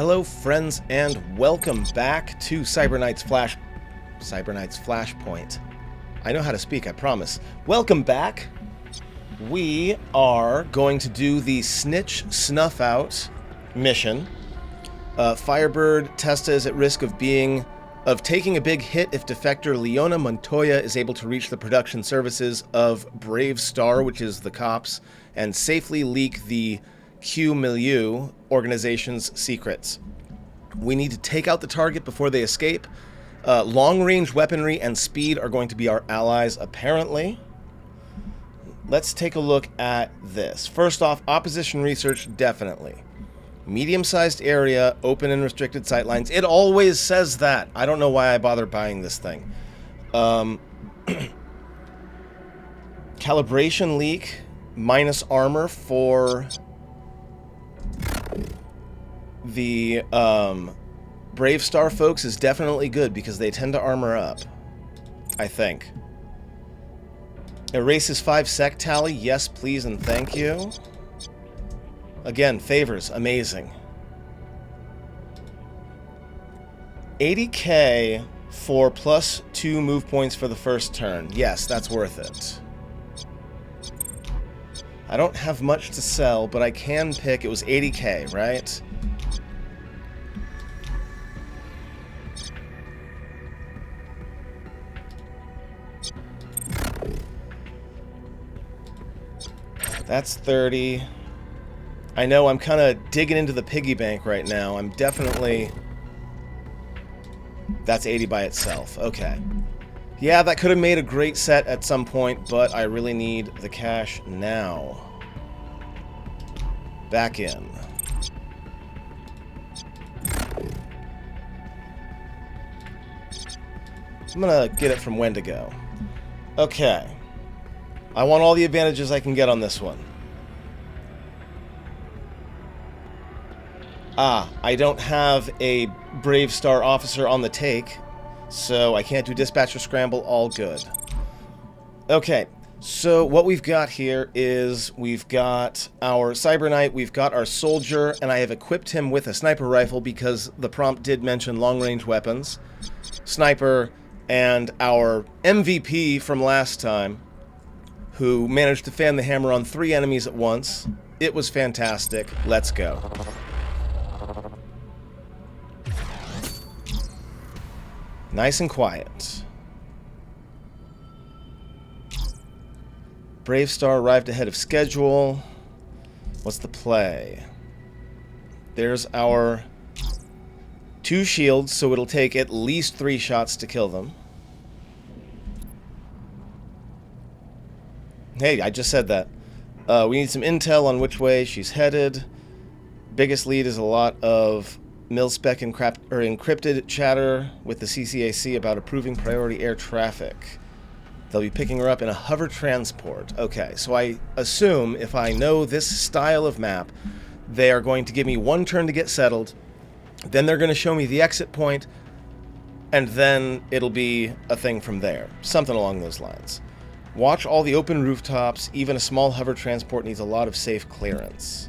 Hello, friends, and welcome back to Cybernight's Flashpoint. I know how to speak, I promise. Welcome back. We are going to do the Snitch Snuff Out mission. Firebird Testa is at risk of taking a big hit if defector Leona Montoya is able to reach the production services of Brave Star, which is the cops, and safely leak the Q Milieu organization's secrets. We need to take out the target before they escape. Long-range weaponry and speed are going to be our allies, apparently. Let's take a look at this. First off, opposition research, definitely. Medium-sized area, open and restricted sightlines. It always says that. I don't know why I bother buying this thing. Calibration leak, minus armor for the Brave Star folks is definitely good because they tend to armor up, I think. Erases 5 sec tally, yes please and thank you. Again, favors, amazing. 80k for plus 2 move points for the first turn. Yes, that's worth it. I don't have much to sell, but I can pick. It was 80k, right? That's 30. I know I'm kind of digging into the piggy bank right now. I'm definitely... That's 80 by itself. Okay. Yeah, that could have made a great set at some point, but I really need the cash now. Back in. I'm gonna get it from Wendigo. Okay. I want all the advantages I can get on this one. I don't have a Brave Star officer on the take, so I can't do dispatcher scramble, all good. Okay, so what we've got here is we've got our Cyber Knight, we've got our soldier, and I have equipped him with a sniper rifle because the prompt did mention long-range weapons. Sniper, and our MVP from last time, who managed to fan the hammer on 3 enemies at once. It was fantastic. Let's go. Nice and quiet. Brave Star arrived ahead of schedule. What's the play? There's our 2 shields, so it'll take at least 3 shots to kill them. Hey, I just said that. We need some intel on which way she's headed. Biggest lead is a lot of mil-spec encrypted chatter with the CCAC about approving priority air traffic. They'll be picking her up in a hover transport. Okay, so I assume if I know this style of map, they are going to give me 1 turn to get settled, then they're going to show me the exit point, and then it'll be a thing from there. Something along those lines. Watch all the open rooftops. Even a small hover transport needs a lot of safe clearance.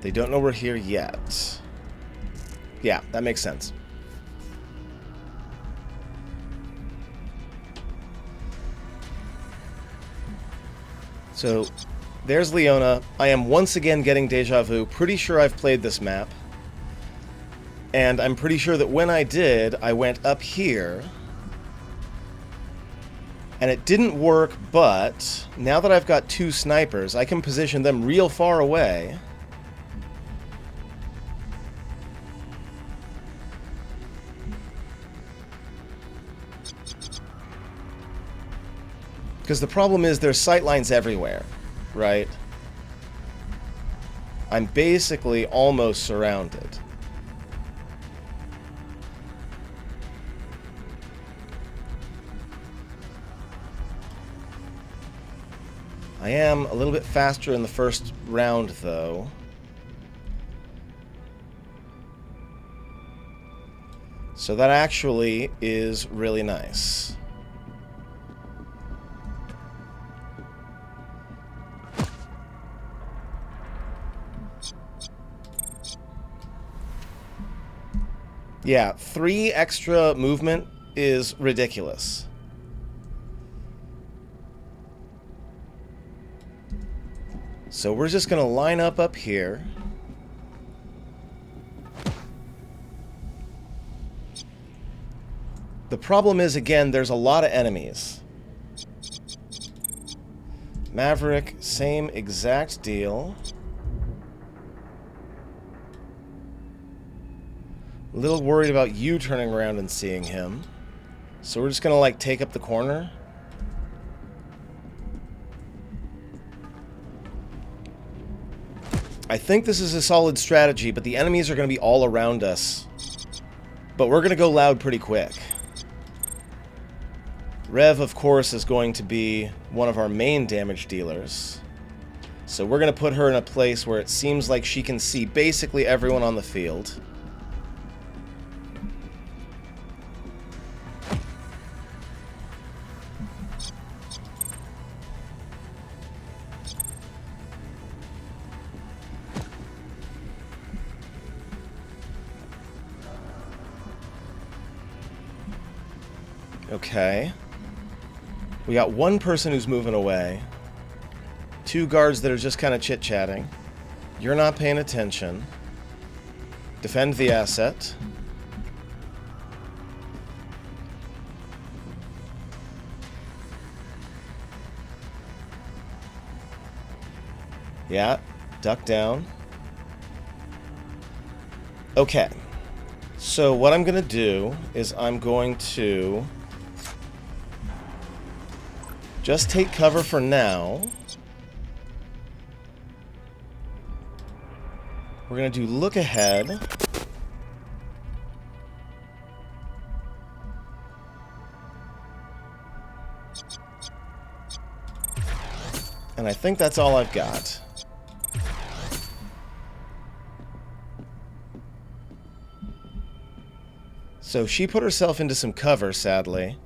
They don't know we're here yet. Yeah, that makes sense. So, there's Leona. I am once again getting deja vu. Pretty sure I've played this map. And I'm pretty sure that when I did, I went up here. And it didn't work, but now that I've got 2 snipers, I can position them real far away. Because the problem is there's sightlines everywhere, right? I'm basically almost surrounded. I am a little bit faster in the first round, though. So that actually is really nice. Yeah, 3 extra movement is ridiculous. So we're just going to line up here. The problem is, again, there's a lot of enemies. Maverick, same exact deal. A little worried about you turning around and seeing him. So we're just going to, like, take up the corner. I think this is a solid strategy, but the enemies are going to be all around us. But we're going to go loud pretty quick. Rev, of course, is going to be one of our main damage dealers. So we're going to put her in a place where it seems like she can see basically everyone on the field. Okay. We got one person who's moving away. 2 guards that are just kind of chit-chatting. You're not paying attention. Defend the asset. Yeah, duck down. Okay. So what I'm going to do is I'm going to just take cover for now. We're going to do look ahead. And I think that's all I've got. So she put herself into some cover, sadly.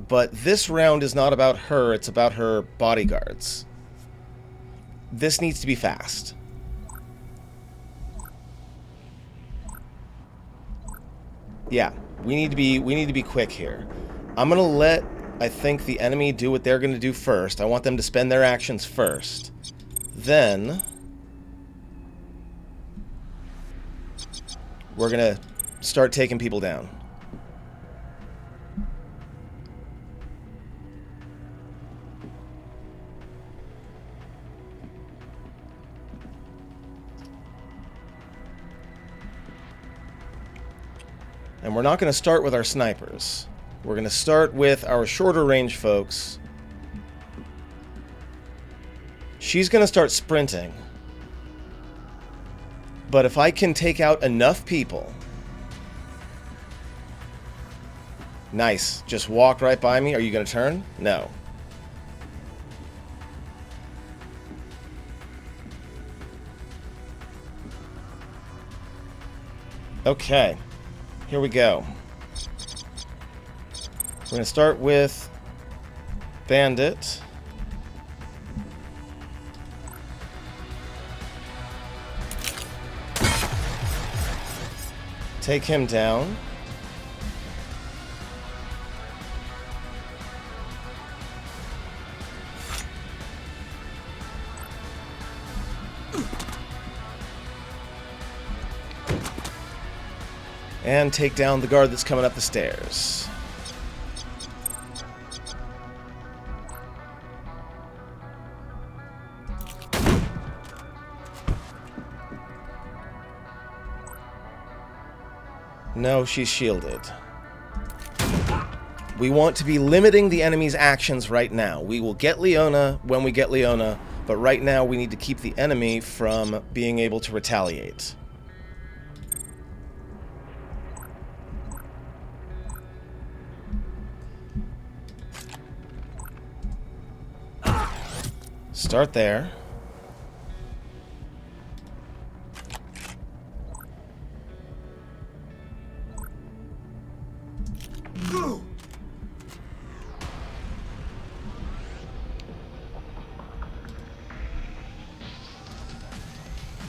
But this round is not about her, it's about her bodyguards. This needs to be fast. Yeah, we need to be quick here. I'm gonna let, I think, the enemy do what they're gonna do first. I want them to spend their actions first. Then we're gonna start taking people down. And we're not going to start with our snipers. We're going to start with our shorter range folks. She's going to start sprinting. But if I can take out enough people... Nice. Just walk right by me. Are you going to turn? No. Okay. Here we go. We're going to start with Bandit. Take him down. And take down the guard that's coming up the stairs. No, she's shielded. We want to be limiting the enemy's actions right now. We will get Leona when we get Leona, but right now we need to keep the enemy from being able to retaliate. Start there.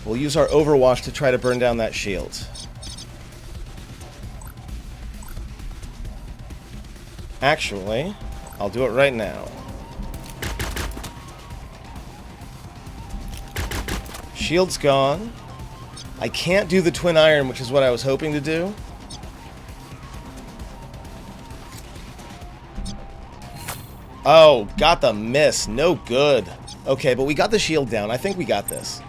We'll use our Overwatch to try to burn down that shield. Actually, I'll do it right now. Shield's gone. I can't do the twin iron, which is what I was hoping to do. Oh, got the miss. No good. Okay, but we got the shield down. I think we got this.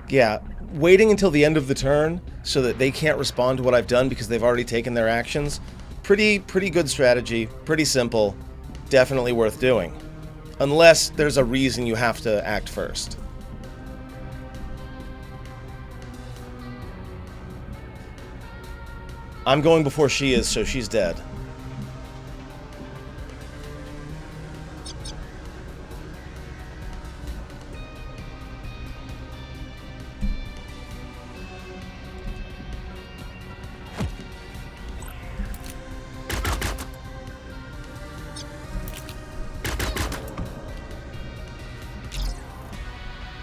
Yeah, waiting until the end of the turn so that they can't respond to what I've done because they've already taken their actions. Pretty good strategy. Pretty simple. Definitely worth doing. Unless there's a reason you have to act first. I'm going before she is, so she's dead.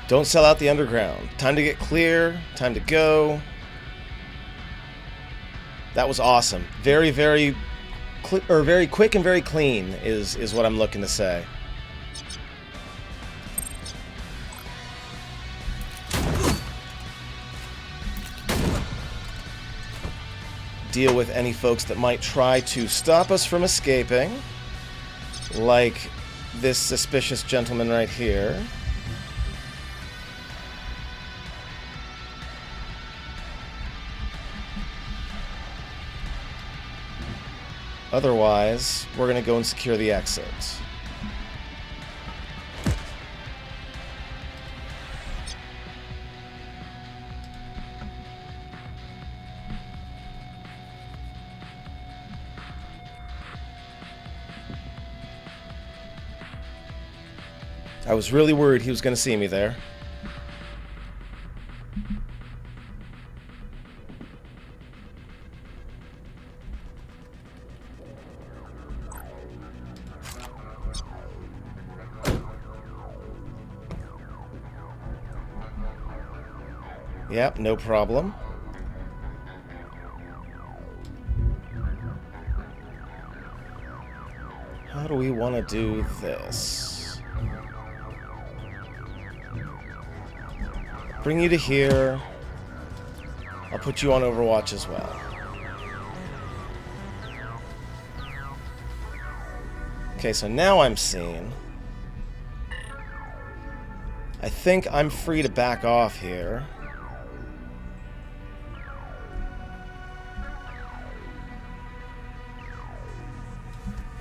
Don't sell out the underground. Time to get clear. Time to go. That was awesome. Very quick and very clean is what I'm looking to say. Deal with any folks that might try to stop us from escaping, like this suspicious gentleman right here. Otherwise, we're going to go and secure the exit. I was really worried he was going to see me there. Yep, no problem. How do we want to do this? Bring you to here. I'll put you on Overwatch as well. Okay, so now I'm seen. I think I'm free to back off here.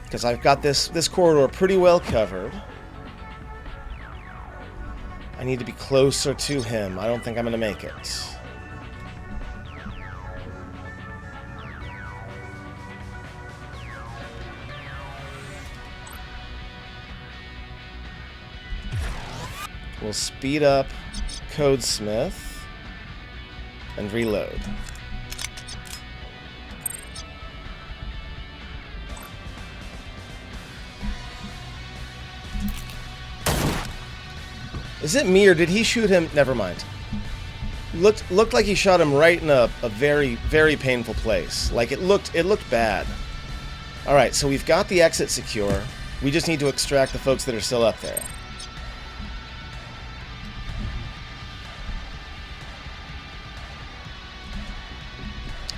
Because I've got this corridor pretty well covered. I need to be closer to him. I don't think I'm going to make it. We'll speed up Codesmith and reload. Is it me, or did he shoot him? Never mind. Looked like he shot him right in a very painful place. Like it looked bad. All right, so we've got the exit secure. We just need to extract the folks that are still up there.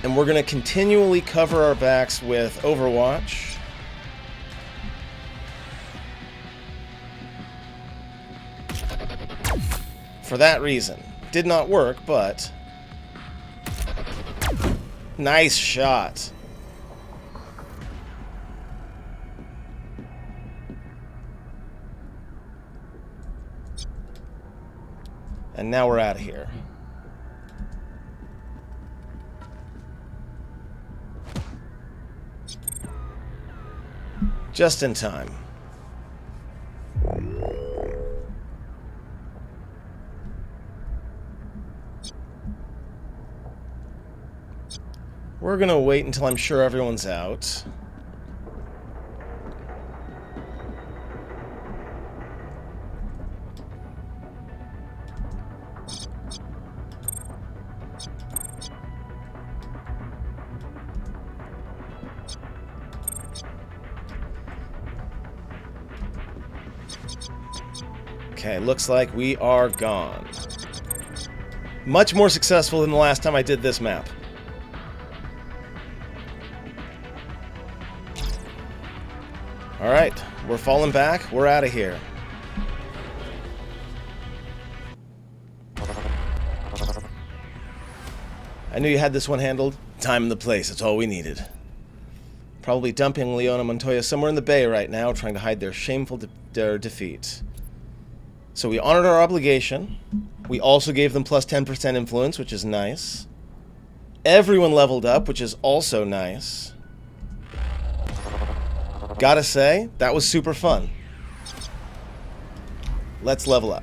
And we're going to continually cover our backs with Overwatch. For that reason. Did not work, but... Nice shot. And now we're out of here. Just in time. We're gonna wait until I'm sure everyone's out. Okay, looks like we are gone. Much more successful than the last time I did this map. Alright, we're falling back. We're out of here. I knew you had this one handled. Time and the place, that's all we needed. Probably dumping Leona Montoya somewhere in the bay right now, trying to hide their shameful defeat. So we honored our obligation. We also gave them plus 10% influence, which is nice. Everyone leveled up, which is also nice. Gotta say, that was super fun. Let's level up.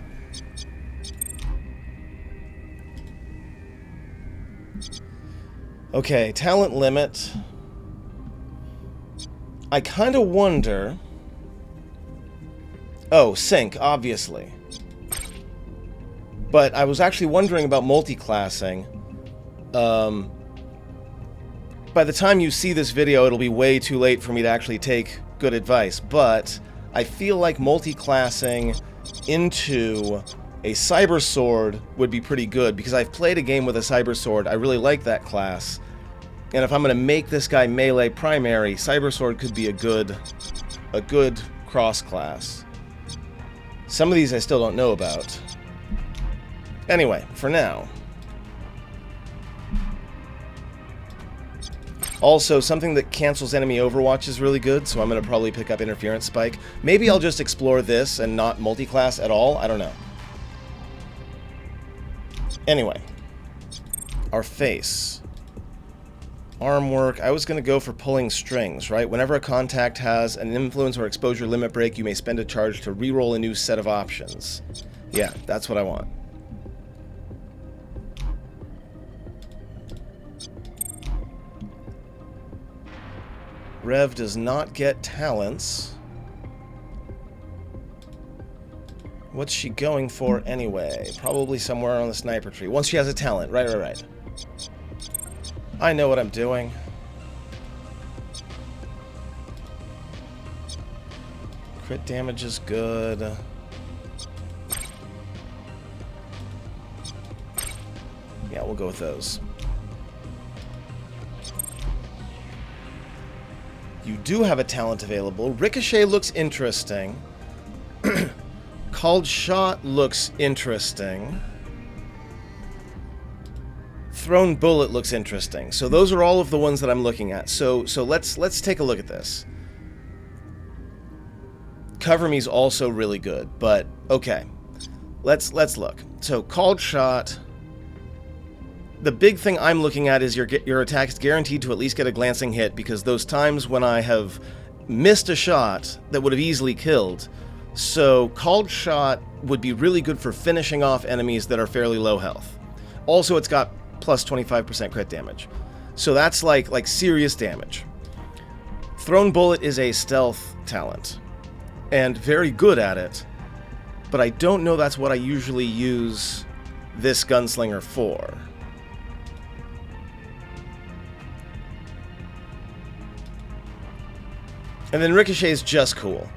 Okay, talent limit. I kind of wonder... Oh, sync, obviously. But I was actually wondering about multi-classing. By the time you see this video, it'll be way too late for me to actually take good advice. But I feel like multi-classing into a cyber sword would be pretty good, because I've played a game with a cyber sword. I really like that class. And if I'm going to make this guy melee primary, cyber sword could be a good cross class. Some of these I still don't know about. Anyway, for now. Also, something that cancels enemy overwatch is really good, so I'm going to probably pick up interference spike. Maybe I'll just explore this and not multi-class at all. I don't know. Anyway. Our face. Arm work. I was going to go for pulling strings, right? Whenever a contact has an influence or exposure limit break, you may spend a charge to re-roll a new set of options. Yeah, that's what I want. Rev does not get talents. What's she going for anyway? Probably somewhere on the sniper tree. Once she has a talent. Right. I know what I'm doing. Crit damage is good. Yeah, we'll go with those. You do have a talent available. Ricochet looks interesting. Called Shot looks interesting. Thrown Bullet looks interesting. So those are all of the ones that I'm looking at. So let's take a look at this. Cover Me's also really good, but okay. Let's look. So Called Shot. The big thing I'm looking at is your attack is guaranteed to at least get a glancing hit, because those times when I have missed a shot that would have easily killed. So Called Shot would be really good for finishing off enemies that are fairly low health. Also, it's got plus 25% crit damage. So that's like serious damage. Thrown Bullet is a stealth talent, and very good at it, but I don't know that's what I usually use this gunslinger for. And then Ricochet is just cool.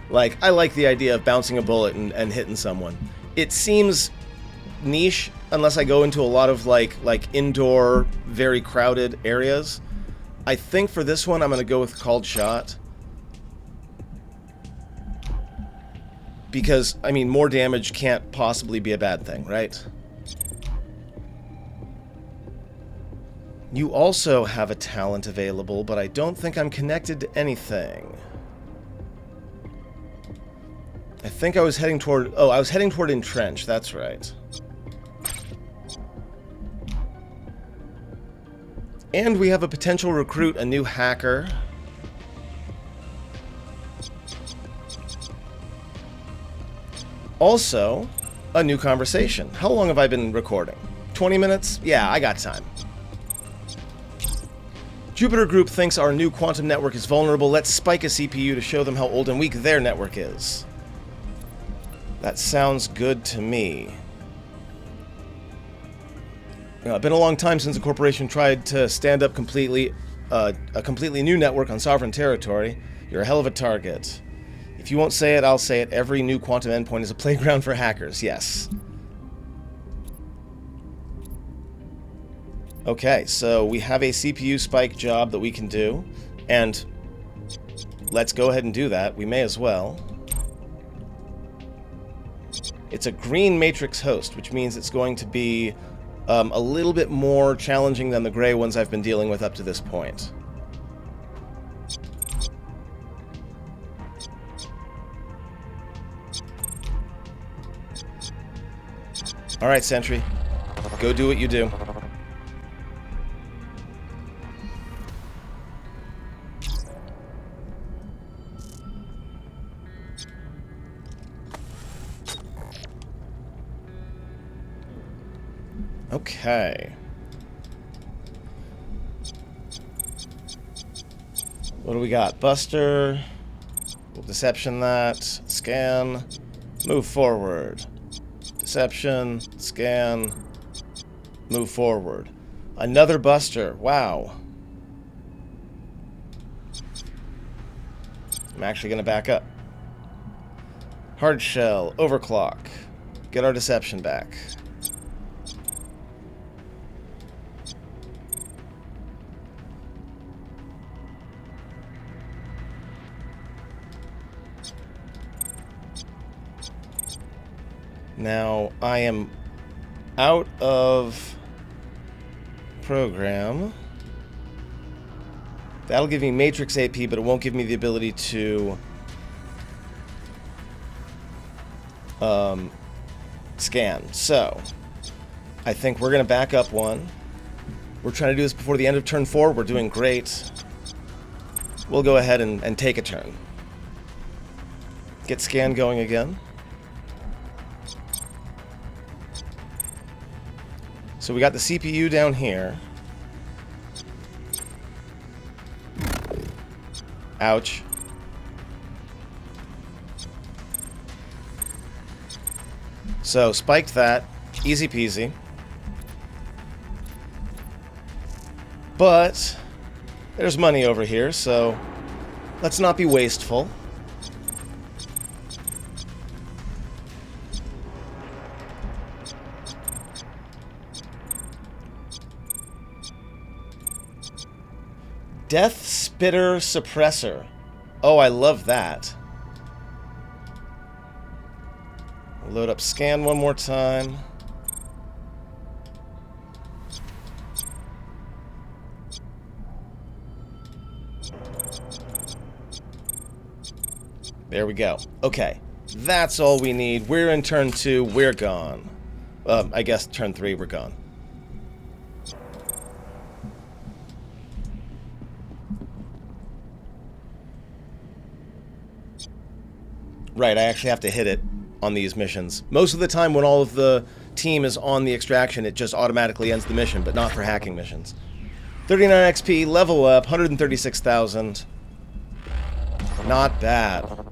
Like, I like the idea of bouncing a bullet and hitting someone. It seems niche unless I go into a lot of like indoor, very crowded areas. I think for this one I'm going to go with Called Shot. Because, I mean, more damage can't possibly be a bad thing, right? You also have a talent available, but I don't think I'm connected to anything. I think I was heading toward... Oh, I was heading toward Entrench, that's right. And we have a potential recruit, a new hacker. Also, a new conversation. How long have I been recording? 20 minutes? Yeah, I got time. Jupiter Group thinks our new quantum network is vulnerable. Let's spike a CPU to show them how old and weak their network is. That sounds good to me. It's been a long time since a corporation tried to stand up a completely new network on sovereign territory. You're a hell of a target. If you won't say it, I'll say it. Every new quantum endpoint is a playground for hackers. Yes. Okay, so we have a CPU spike job that we can do, and let's go ahead and do that. We may as well. It's a green matrix host, which means it's going to be a little bit more challenging than the gray ones I've been dealing with up to this point. Alright, Sentry. Go do what you do. Okay. What do we got? Buster. We'll deception that. Scan. Move forward. Deception. Scan. Move forward. Another Buster. Wow. I'm actually going to back up. Hard shell. Overclock. Get our deception back. Now, I am out of program. That'll give me Matrix AP, but it won't give me the ability to scan. So, I think we're going to back up one. We're trying to do this before the end of turn 4. We're doing great. We'll go ahead and take a turn. Get scan going again. So we got the CPU down here. Ouch. So, spiked that. Easy peasy. But there's money over here, so let's not be wasteful. Death Spitter Suppressor. Oh, I love that. Load up scan one more time. There we go. Okay. That's all we need. We're in turn 2. We're gone. I guess turn 3, we're gone. Right, I actually have to hit it on these missions. Most of the time when all of the team is on the extraction, it just automatically ends the mission, but not for hacking missions. 39 XP, level up, 136,000. Not bad.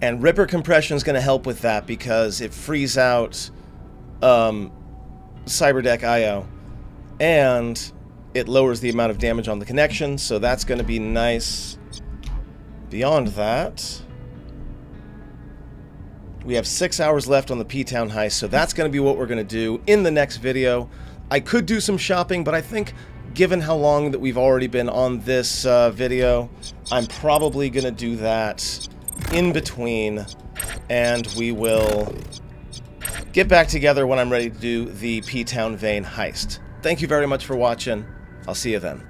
And Ripper Compression is going to help with that because it frees out Cyberdeck IO, and it lowers the amount of damage on the connection, so that's going to be nice. Beyond that, we have 6 hours left on the P-Town heist, so that's going to be what we're going to do in the next video. I could do some shopping, but I think given how long that we've already been on this video, I'm probably going to do that in between, and we will get back together when I'm ready to do the P-Town Vein heist. Thank you very much for watching. I'll see you then.